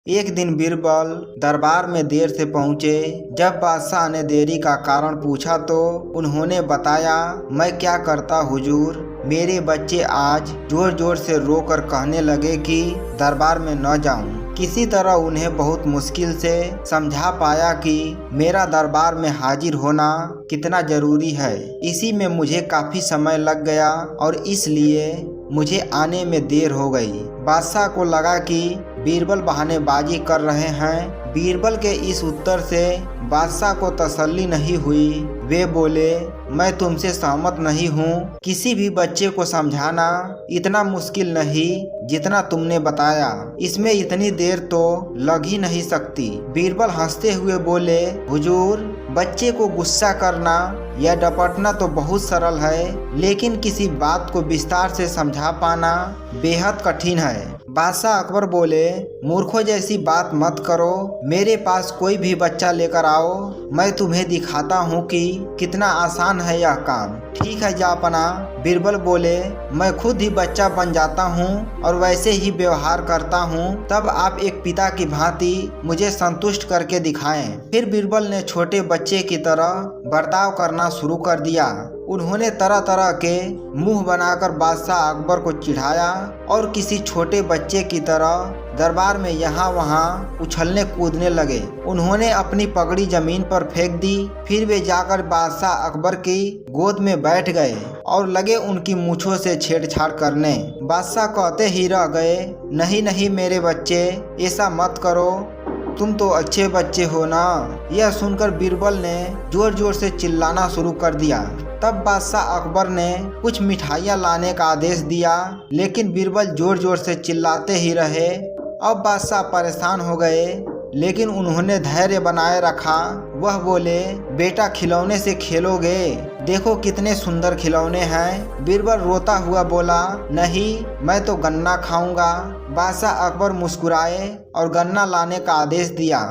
एक दिन बीरबल दरबार में देर से पहुंचे। जब बादशाह ने देरी का कारण पूछा तो उन्होंने बताया, मैं क्या करता हुजूर, मेरे बच्चे आज जोर जोर से रोकर कहने लगे कि दरबार में न जाऊं। किसी तरह उन्हें बहुत मुश्किल से समझा पाया कि मेरा दरबार में हाजिर होना कितना जरूरी है। इसी में मुझे काफी समय लग गया और इसलिए मुझे आने में देर हो गई। बादशाह को लगा कि बीरबल बहानेबाजी कर रहे हैं। बीरबल के इस उत्तर से बादशाह को तसल्ली नहीं हुई। वे बोले, मैं तुमसे सहमत नहीं हूँ। किसी भी बच्चे को समझाना इतना मुश्किल नहीं जितना तुमने बताया। इसमें इतनी देर तो लग ही नहीं सकती। बीरबल हंसते हुए बोले, हुजूर, बच्चे को गुस्सा करना या डपटना तो बहुत सरल है, लेकिन किसी बात को विस्तार से समझा पाना बेहद कठिन है। बादशाह अकबर बोले, मूर्खों जैसी बात मत करो। मेरे पास कोई भी बच्चा लेकर आओ, मैं तुम्हें दिखाता हूँ कि कितना आसान है यह काम। ठीक है जापना। बीरबल बोले, मैं खुद ही बच्चा बन जाता हूँ और वैसे ही व्यवहार करता हूँ। तब आप एक पिता की भांति मुझे संतुष्ट करके दिखाएं। फिर बीरबल ने छोटे बच्चे की तरह बर्ताव करना शुरू कर दिया। उन्होंने तरह तरह के मुंह बनाकर बादशाह अकबर को चिढ़ाया और किसी छोटे बच्चे की तरह दरबार में यहाँ वहाँ उछलने कूदने लगे। उन्होंने अपनी पगड़ी जमीन पर फेंक दी। फिर वे जाकर बादशाह अकबर की गोद में बैठ गए और लगे उनकी मूंछों से छेड़छाड़ करने। बादशाह कहते ही रह गए, नहीं नहीं मेरे बच्चे, ऐसा मत करो, तुम तो अच्छे बच्चे हो ना। यह सुनकर बीरबल ने जोर जोर से चिल्लाना शुरू कर दिया। तब बादशाह अकबर ने कुछ मिठाइयाँ लाने का आदेश दिया, लेकिन बीरबल जोर जोर से चिल्लाते ही रहे। अब बादशाह परेशान हो गए, लेकिन उन्होंने धैर्य बनाए रखा। वह बोले, बेटा खिलौने से खेलोगे? देखो कितने सुंदर खिलौने हैं। बीरबल रोता हुआ बोला, नहीं, मैं तो गन्ना खाऊंगा। बादशाह अकबर मुस्कुराए और गन्ना लाने का आदेश दिया।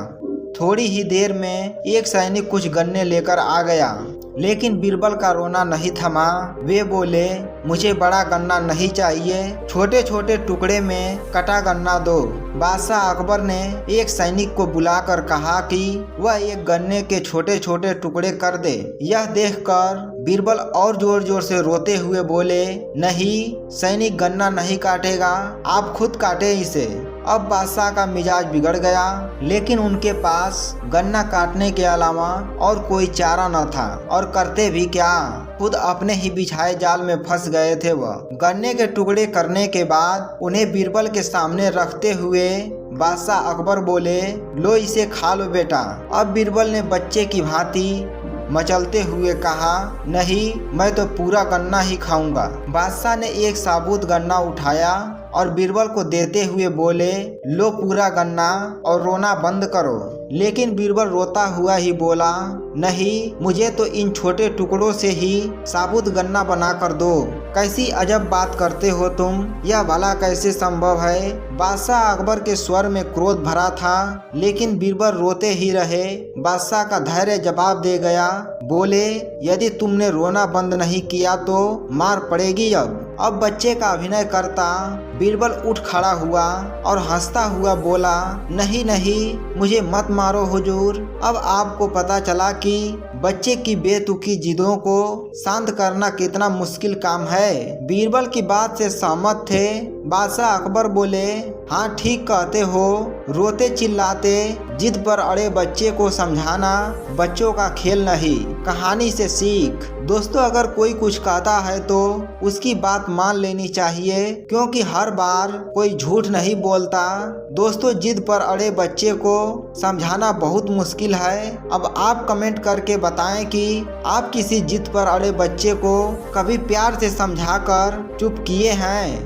थोड़ी ही देर में एक सैनिक कुछ गन्ने लेकर आ गया, लेकिन बीरबल का रोना नहीं थमा। वे बोले, मुझे बड़ा गन्ना नहीं चाहिए, छोटे छोटे टुकड़े में कटा गन्ना दो। बादशाह अकबर ने एक सैनिक को बुलाकर कहा कि वह एक गन्ने के छोटे छोटे टुकड़े कर दे। यह देखकर बीरबल और जोर जोर से रोते हुए बोले, नहीं, सैनिक गन्ना नहीं काटेगा, आप खुद काटे इसे। अब बादशाह का मिजाज बिगड़ गया, लेकिन उनके पास गन्ना काटने के अलावा और कोई चारा न था, और करते भी क्या, खुद अपने ही बिछाए जाल में फंस गए थे। वह गन्ने के टुकड़े करने के बाद उन्हें बीरबल के सामने रखते हुए बादशाह अकबर बोले, लो इसे खा लो बेटा। अब बीरबल ने बच्चे की भांति मचलते हुए कहा, नहीं, मैं तो पूरा गन्ना ही खाऊंगा। बादशाह ने एक साबुत गन्ना उठाया और बीरबल को देते हुए बोले, लो पूरा गन्ना और रोना बंद करो। लेकिन बीरबल रोता हुआ ही बोला, नहीं, मुझे तो इन छोटे टुकड़ों से ही साबुत गन्ना बना कर दो। कैसी अजब बात करते हो तुम, यह भला कैसे संभव है? बादशाह अकबर के स्वर में क्रोध भरा था, लेकिन बीरबल रोते ही रहे। बादशाह का धैर्य जवाब दे गया, बोले, यदि तुमने रोना बंद नहीं किया तो मार पड़ेगी। अब बच्चे का अभिनय करता बीरबल उठ खड़ा हुआ और हंसता हुआ बोला, नहीं नहीं, मुझे मत मारो हुजूर। अब आपको पता चला कि बच्चे की बेतुकी जिदों को शांत करना कितना मुश्किल काम है। बीरबल की बात से सहमत थे। बादशाह अकबर बोले, हाँ ठीक कहते हो, रोते चिल्लाते जिद पर अड़े बच्चे को समझाना बच्चों का खेल नहीं, कहानी से सीख। दोस्तों, अगर कोई कुछ कहता है तो उसकी बात मान लेनी चाहिए, क्योंकि हर बार कोई झूठ नहीं बोलता। दोस्तों, जिद पर अड़े बच्चे को समझाना बहुत मुश्किल है। अब आप कमेंट करके बताएं कि आप किसी जिद पर अड़े बच्चे को कभी प्यार से समझाकर चुप किए हैं।